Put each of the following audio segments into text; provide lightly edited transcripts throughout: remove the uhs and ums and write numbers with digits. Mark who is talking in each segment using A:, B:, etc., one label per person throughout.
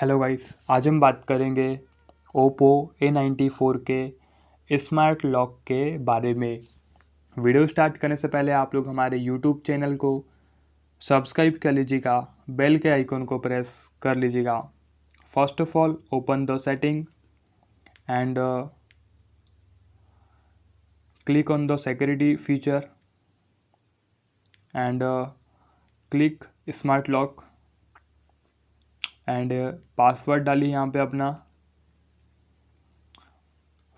A: Hello guys, आज हम बात करेंगे ओप्पो A94 के स्मार्ट लॉक के बारे में। वीडियो स्टार्ट करने से पहले आप लोग हमारे यूट्यूब चैनल को सब्सक्राइब कर लीजिएगा, बेल के आइकन को प्रेस कर लीजिएगा। First of all open the setting and click on the security feature and click smart lock and password डालिए यहाँ पे अपना।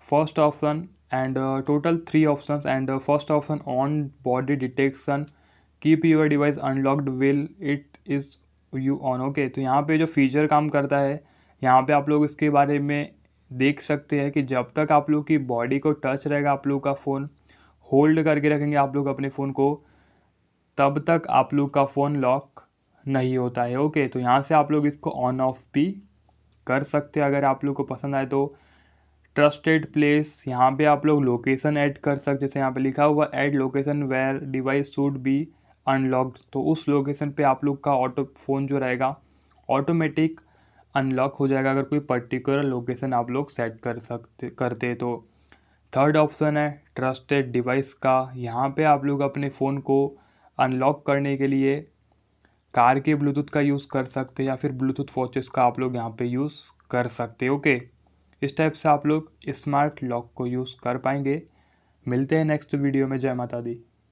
A: First option and total 3 options and first option on body detection keep your device unlocked will it is you on. Okay, तो यहाँ पे जो feature काम करता है, यहाँ पे आप लोग इसके बारे में देख सकते हैं कि जब तक आप लोग की बॉडी को टच रहेगा, आप लोग का फ़ोन होल्ड करके रखेंगे आप लोग अपने फ़ोन को, तब तक आप लोग का फ़ोन लॉक नहीं होता है। ओके, तो यहाँ से आप लोग इसको ऑन ऑफ भी कर सकते हैं अगर आप लोग को पसंद आए तो। ट्रस्टेड प्लेस, यहाँ पे आप लोग लोकेशन ऐड कर सकते, जैसे यहाँ पे लिखा हुआ add location where device should be unlocked, तो उस लोकेशन पे आप लोग का ऑटो फ़ोन जो रहेगा ऑटोमेटिक अनलॉक हो जाएगा अगर कोई पर्टिकुलर लोकेशन आप लोग सेट करते तो। थर्ड ऑप्शन है ट्रस्टेड डिवाइस का, यहाँ पे आप लोग अपने फ़ोन को अनलॉक करने के लिए कार के ब्लूटूथ का यूज़ कर सकते हैं या फिर ब्लूटूथ वॉचेस का आप लोग यहाँ पे यूज़ कर सकते हैं। ओके, इस टाइप से आप लोग स्मार्ट लॉक को यूज़ कर पाएंगे। मिलते हैं नेक्स्ट वीडियो में। जय माता दी।